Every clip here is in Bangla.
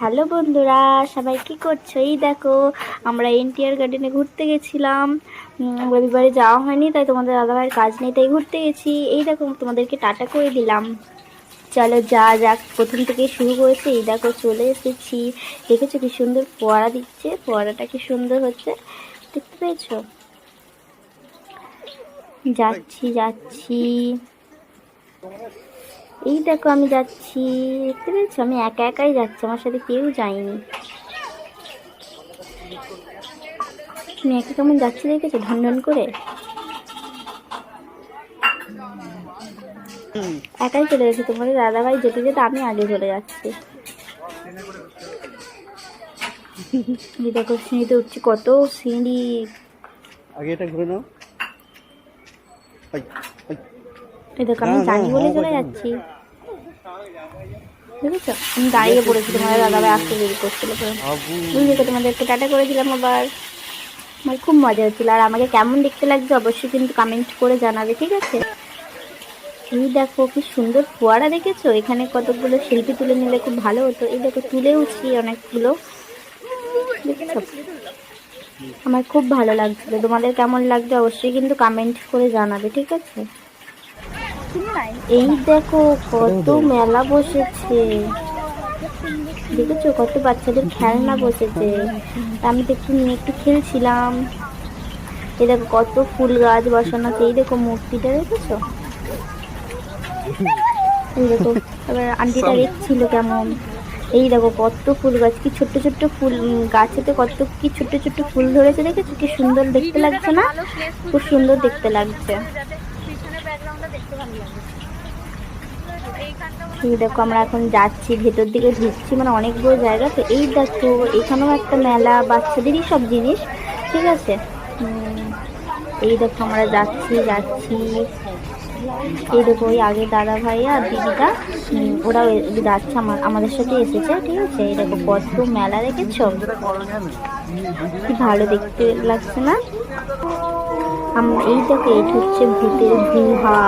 হ্যালো বন্ধুরা, সবাই কি করছো? এই দেখো আমরা এনটিআর গার্ডেনে ঘুরতে গেছিলাম। রবিবারে যাওয়া হয়নি, তাই তোমাদের দাদাভাইয়ের কাজ নেই তাই ঘুরতে গেছি। এই দেখো তোমাদেরকে টাটা করে দিলাম। চলো যা যাক, প্রথম থেকে শুরু করেছে। এই দেখো চলে এসেছি। দেখেছো কি সুন্দর ফোয়ারা দিচ্ছে? ফোয়ারাটা কি সুন্দর হচ্ছে, দেখতে পেয়েছো? যাচ্ছি যাচ্ছি, এই দেখো আমি যাচ্ছি, দেখতে পেয়েছো? আমি একা একাই যাচ্ছি, আমার সাথে কেউ যায়নি। তুমি একা কেমন যাচ্ছি দেখেছো, ঢন ঢন করে? একাই চলে গেছে। তোমাদের দাদাভাই যেতে যেতে আমি আগে চলে যাচ্ছি। দেখো সিঁড়িতে উঠছি, কত সিঁড়ি। আগে এটা ঘুরে নাও। এই দেখো আমি জানি বলে চলে যাচ্ছি, বুঝেছো? আমি দাঁড়িয়ে পড়েছি, তোমাদের দাদাভাই আসতে দেরি করছিল। বুঝলে, তোমাদেরকে টাটা করে দিলাম আবার। আমার খুব মজা হচ্ছিল। আর আমাকে কেমন দেখতে লাগছে অবশ্যই কিন্তু কমেন্ট করে জানাবে, ঠিক আছে? এই দেখো কি সুন্দর ফোয়ারা, দেখেছো? এখানে কতগুলো সেলফি তুলে নিলে খুব ভালো হতো। এই দেখো তুলেওছি অনেকগুলো, দেখেছো? আমার খুব ভালো লাগছিল। তোমাদের কেমন লাগছে অবশ্যই কিন্তু কমেন্ট করে জানাবে, ঠিক আছে? এই দেখো কত মেলা বসেছে, দেখেছো? কত বাচ্চাদের খেলনা বসেছে। আমি তো একটু নিয়ে একটু খেলছিলাম। এই দেখো কত ফুল গাছ বসানো আছে। এই দেখো মূর্তিটা, দেখেছো? এই দেখো এবার আন্টিটা দেখছিল কেমন। এই দেখো কত ফুল গাছ, কি ছোট্ট ছোট্ট ফুল গাছেতে, কত কি ছোট্ট ছোট্ট ফুল ধরেছে, দেখেছো? কি সুন্দর দেখতে লাগছে না? খুব সুন্দর দেখতে লাগছে। এই দেখো আমরা এখন যাচ্ছি, ভেতর দিকে ঢুকছি, মানে অনেক বড় জায়গা তো। এই দেখো এখানেও একটা মেলা, বাচ্চাদেরই সব জিনিস, ঠিক আছে? এই দেখো আমরা যাচ্ছি যাচ্ছি। এই দেখো ওই আগে দাদা ভাই আর দিদিটা, ওরাও যাচ্ছে, আমাদের সাথে এসেছে, ঠিক আছে? এই দেখো কত মেলা, দেখেছো? কি ভালো দেখতে লাগছে না? এই দেখো এটা হচ্ছে ভূতের গুহা,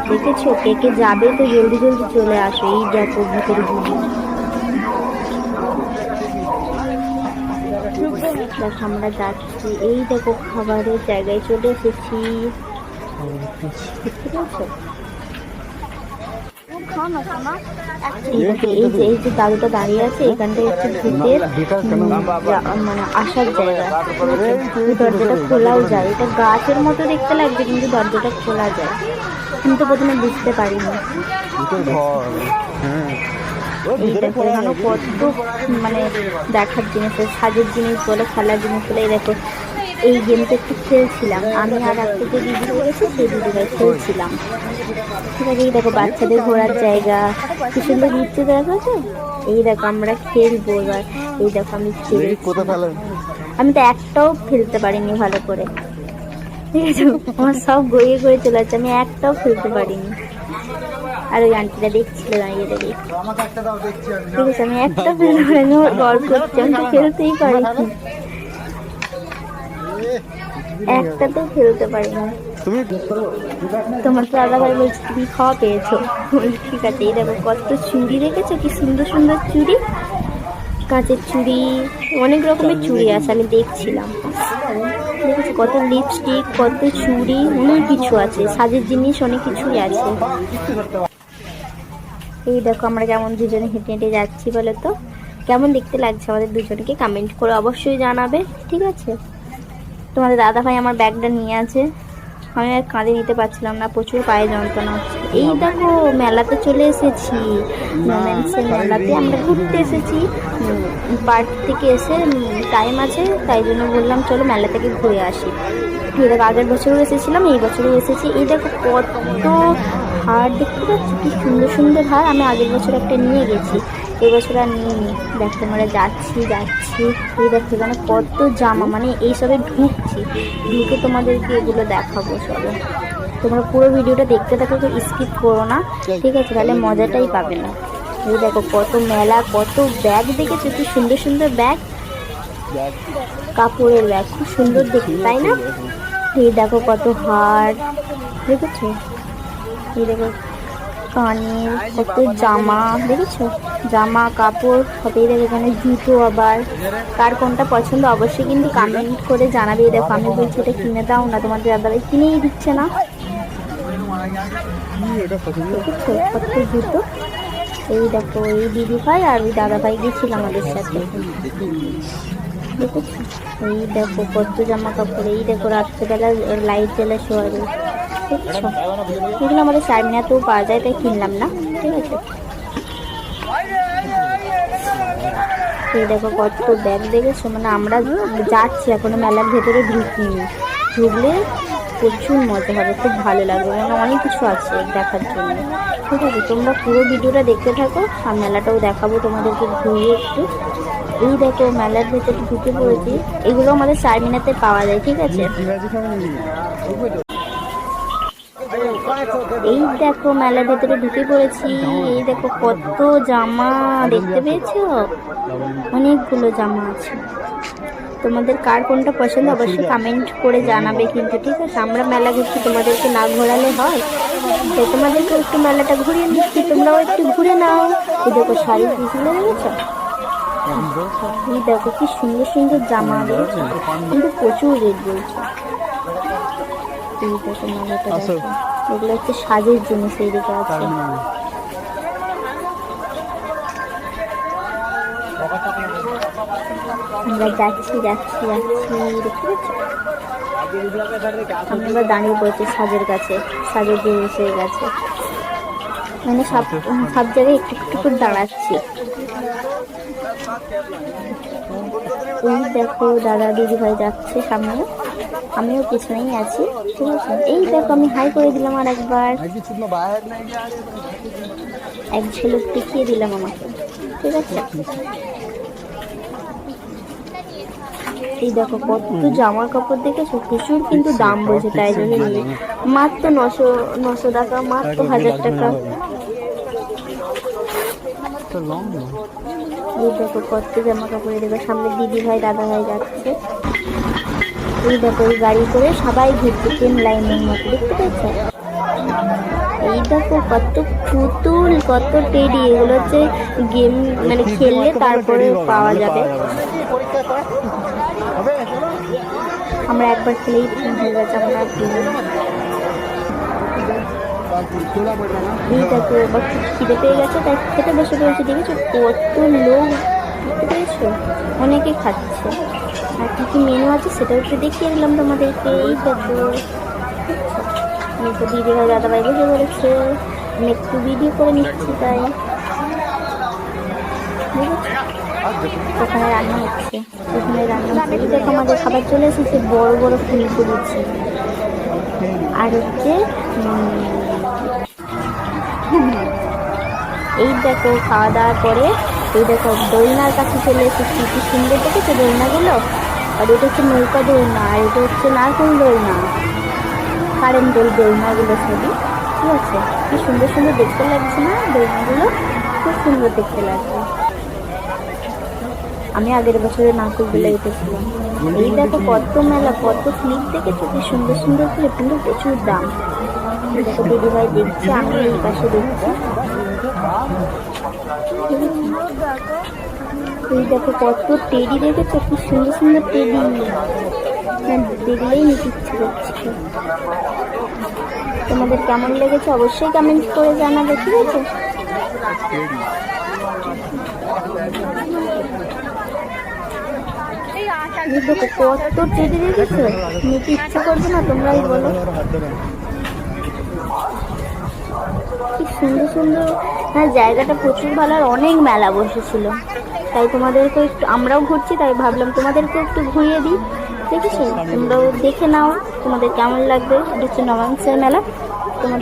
দেখেছো? কে কে যাবে তো জলদি জলদি চলে আসো। এই দেখো ভূতের গুহা, দেখো আমরা যাচ্ছি। এই দেখো খাবারের জায়গায় চলে এসেছি, দেখতে পাচ্ছো? এই যে দাদুটা দাঁড়িয়ে আছে, এখানটায় হচ্ছে ভূতের মানে আসার জায়গা। দরজাটা খোলাও যায়, এটা গাছের মতো দেখতে লাগছে কিন্তু দরজাটা খোলা যায়। আমি তো প্রথমে বুঝতে পারিনি। এই দেখো এখানে কত মানে দেখার জিনিস, সাজের জিনিস বলে, খেলার জিনিস বলে। এই দেখো এই গেমটা একটু খেলছিলাম আমি আর একটা যে দিদি করেছি, সেই দিদিভাই খেলছিলাম, ঠিক আছে? এই দেখো বাচ্চাদের ঘোরার জায়গা, কি সুন্দর ঘুরতে দেখো। এই দেখো আমরা খেলবো এবার। এই দেখো আমি আমি তো একটাও খেলতে পারিনি ভালো করে, ঠিক আছে? আমার সব গড়িয়ে গড়িয়ে চলে যাচ্ছে, আমি একটাও খেলতে পারিনি। আর ওই আন্টিটা দেখছিল দাঁড়িয়ে দাঁড়িয়ে, ঠিক আছে? আমি একটা খেলতে পারিনি, ওর গল্প করছি, আমি তো খেলতেই পারিনি, একটা তো খেলতে পারিনি। তোমার তো দাদাভাই বলছে তুমি খাওয়া পেয়েছো, ঠিক আছে? এই দেখো কত চুড়ি, দেখেছো? কি সুন্দর সুন্দর চুড়ি, কাঁচের চুড়ি, অনেক রকমের চুড়ি আছে, আমি দেখছিলাম। দেখেছো কত লিপস্টিক, কত চুড়ি, অনেক কিছু আছে, সাজের জিনিস অনেক কিছুই আছে। এই দেখো আমরা কেমন দুজনে হেঁটে হেঁটে যাচ্ছি, বলো তো কেমন দেখতে লাগছে আমাদের দুজনকে? কমেন্ট করে অবশ্যই জানাবে, ঠিক আছে? তোমাদের দাদাভাই আমার ব্যাগটা নিয়ে আছে, আমি আর কাঁধে নিতে পারছিলাম না, প্রচুর পায়ে যন্ত্রণা হচ্ছে। এই দেখো মেলাতে চলে এসেছি, মোমেন্টসের মেলাতে আমরা ঘুরতে এসেছি। পার্ক থেকে এসে টাইম আছে, তাই জন্য বললাম চলো মেলা থেকে ঘুরে আসি। এই দেখো আগের বছরও এসেছিলাম, এই বছরও এসেছি। এই দেখো কত হার, দেখতে পাচ্ছি কি সুন্দর সুন্দর হার। আমি আগের বছর একটা নিয়ে গেছি, এবছর আর নিইনি। দেখো আমরা যাচ্ছি যাচ্ছি। এই দেখো এখানে কত জামা, মানে এইসবে ঢুকছি, ঢুকে তোমাদেরকে এগুলো দেখাবো সবে। তোমরা পুরো ভিডিওটা দেখতে থাকো, তো স্কিপ করো না, ঠিক আছে? তাহলে মজাটাই পাবে না। এই দেখো কত মেলা, কত ব্যাগ, দেখেছো? কি সুন্দর সুন্দর ব্যাগ, কাপড়ের ব্যাগ, খুব সুন্দর দেখতে, তাই না? এই দেখো কত হার, দেখেছো? এই দেখো কানের কত জামা দেখেছো, জামা কাপড় সবই দেখো, এখানে জুতো আবার। কার কোনটা পছন্দ অবশ্যই কিন্তু কমেন্ট করে জানাবে। দেখো আমি বলছি এটা কিনে দাও না, তোমাদের দাদাভাই কিনেই দিচ্ছে না। দেখেছো কত জুতো। এই দেখো এই দিদি ভাই আর ওই দাদা ভাই গেছিল আমাদের সাথে, দেখেছো। এই দেখো কত জামা কাপড়। এই দেখো রাত্রেবেলা লাইট জ্বেলে শোয়াবে, দেখছো। এগুলো আমাদের চারমিনাতেও পাওয়া যায়, তাই কিনলাম না, ঠিক আছে। এই দেখো কত ব্যাগ দেখেছো, মানে আমরা যাচ্ছি এখনো মেলার ভেতরে ঢুকিনি, ঢুকলে প্রচুর মজা হবে, খুব ভালো লাগবে, মানে অনেক কিছু আছে দেখার জন্য, ঠিক আছে। তোমরা পুরো ভিডিওটা দেখতে থাকো, আর মেলাটাও দেখাবো তোমাদেরকে ঘুরিয়ে একটু। এই দেখো মেলার ভেতরে ঢুকে পড়েছি, এগুলো আমাদের চারমিনাতে পাওয়া যায়, ঠিক আছে। এই দেখো মেলার ভেতরে ঢুকে পড়েছি। এই দেখো কত জামা দেখতে পেয়েছো, অনেকগুলো জামা আছে। তোমাদের কার কোনটা পছন্দ অবশ্যই কমেন্ট করে জানাবে কিন্তু, ঠিক আছে। আমরা মেলা ঘুরছি, তোমাদেরকে না ঘোরালে হয়, তো তোমাদেরকে একটু মেলাটা ঘুরিয়ে নিচ্ছি, তোমরাও একটু ঘুরে নাও। এই দেখো শাড়ি পিছনে দেখেছো, এই দেখো কি সুন্দর সুন্দর জামা দেখেছো, কিন্তু প্রচুর রেট বলছে। এই দেখো মেলাটা দেখো, এগুলো হচ্ছে সাজের জিনিস, এইদিকে আছে। আমরা যাচ্ছি যাচ্ছি যাচ্ছি, দেখতে পাচ্ছি আমরা দাঁড়িয়ে পড়েছি সাজের কাছে, সাজের জিনিসের কাছে, মানে সব সব জায়গায় একটু একটু করে দাঁড়াচ্ছি। এই দেখো দাদা দিদি ভাই যাচ্ছে সামনে, আমিও পিছনেই আছি, ঠিক আছে। এই দেখো আমি হাই করে দিলাম আর একবার, এক ঝলক দেখিয়ে দিলাম আমাকে, ঠিক আছে। এই দেখো কত জামা কাপড় দেখেছো, প্রচুর কিন্তু দাম বলছে, তাই জন্য মাত্র 900 টাকা, মাত্র 1000 টাকা। এই দেখো কত জামা কাপড়, দেখো সামনে দিদি ভাই দাদা ভাই যাচ্ছে। এই দেখো এই গাড়ি করে সবাই ঘুরছে ট্রেন লাইনের মতো, দেখতে পাচ্ছ। এই দেখো কত পুতুল, কত টেডি, এগুলো হচ্ছে গেম, মানে খেললে তারপরে পাওয়া যাবে। আমরা একবার খেলেই হয়ে গেছে, আমরা এই দেখো এবার খিদে পেয়ে গেছে, তাই খেতে বসে পড়েছে, দেখেছো কত লোক, দেখতে পেয়েছো, অনেকে খাচ্ছে। আর কি কি মেনু আছে সেটাও একটু দেখিয়ে দিলাম তোমাদেরকে। এই দেখো দিদি ভাই দাদা ভাই বসে পড়েছে, আমি একটু ভিডিও করে নিচ্ছি, তাই ওখানে রান্না হচ্ছে, ওখানে রান্না হচ্ছে। দেখো আমাদের খাবার চলে এসেছে, বড় বড় ফুল করেছি, আর হচ্ছে এই দেখো খাওয়া দাওয়ার পরে এই দেখো দোলনার কাছে চলে এসেছি, কি সুন্দর দেখেছো দোলনাগুলো। আর এটা হচ্ছে নৌকা দোলনা, আর এটা হচ্ছে নারকেল দোলনা, কারেন্ট দোলনাগুলো সবই, ঠিক আছে। কি সুন্দর সুন্দর দেখতে লাগছে না দোলনাগুলো, খুব সুন্দর দেখতে লাগছে। আমি আগের বছরে নারকেলগুলো উঠেছিলাম। এই দেখো কত মেলা, কত স্লিপ দেখেছো, কি সুন্দর সুন্দর করে, কিন্তু প্রচুর দাম। দেখো দিদি ভাই দেখছে, আমি এই পাশে দেখছি। এই দেখো কত টেডি দেখেছো, কি সুন্দর সুন্দর টেডি, দেখলেই নিতে ইচ্ছে করছে। তোমাদের কেমন লেগেছে অবশ্যই কমেন্ট করে জানাবে, ঠিক আছে। দেখো কত টেডি দেখেছো, নিতে ইচ্ছে করবে না তোমরাই বলো। কি সুন্দর সুন্দর, হ্যাঁ জায়গাটা প্রচুর ভালো, আর অনেক মেলা বসেছিল, তাই তোমাদেরকে একটু, আমরাও ঘুরছি তাই ভাবলাম তোমাদেরকে একটু ঘুরিয়ে দিই, দেখেছো। তোমরাও দেখে নাও, তোমাদের কেমন লাগবে। এটা হচ্ছে নবাংশের মেলা, তোমরা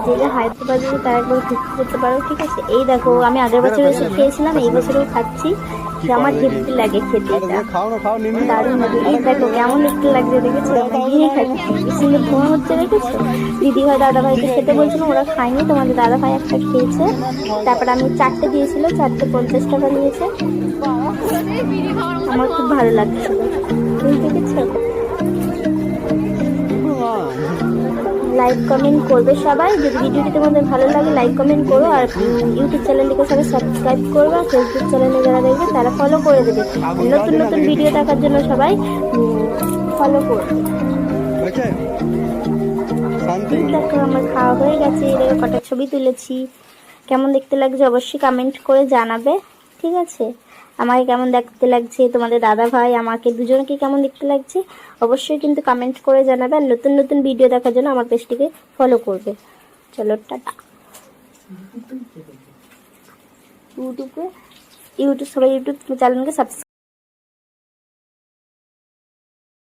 যে হায়দ্রাবাদে তার একবার ঘুরতে যেতে পারো, ঠিক আছে। এই দেখো আমি আগের বছর এসে খেয়েছিলাম, এই বছরেও খাচ্ছি, আমার হেভি লাগে খেতে, দারুণ লাগে। এই দেখো কেমন দেখতে লাগছে, দেখেছো, দিয়ে খাচ্ছি, কি সুন্দর ধোঁয়া হচ্ছে, দেখেছো। দিদি ভাই দাদা ভাইকে খেতে বলছিলাম, ওরা খায়নি, তোমাদের দাদা ভাই একটা খেয়েছে, তারপর আমি 4টে দিয়েছিল, 4টে 50 টাকা নিয়েছে, আমার খুব ভালো লাগছিল, তুমি দেখেছো। লাইক কমেন্ট করবে সবাই। যদি ভিডিওটি তোমাদের ভালো লাগে লাইক কমেন্ট করো, আর ইউটিউব চ্যানেলটিকে সবাই সাবস্ক্রাইব করবে, আর ফেসবুক চ্যানেলে যারা দেখবে তারা ফলো করে দেবে। নতুন নতুন ভিডিও দেখার জন্য সবাই ফলো করবে। দেখো আমার খাওয়া হয়ে গেছে, এর কটা ছবি তুলেছি। কেমন দেখতে লাগছে অবশ্যই কমেন্ট করে জানাবে, ঠিক আছে? আমাকে কেমন দেখতে লাগছে, তোমাদের দাদা ভাই আমাকে দুজনকে কেমন দেখতে লাগছে অবশ্যই কিন্তু কমেন্ট করে জানাবে। আর নতুন নতুন ভিডিও দেখার জন্য আমার পেজটিকে ফলো করবে। চলো টাটা। ইউটিউব সবাই ইউটিউব চ্যানেলকে সাবস্ক্রাইব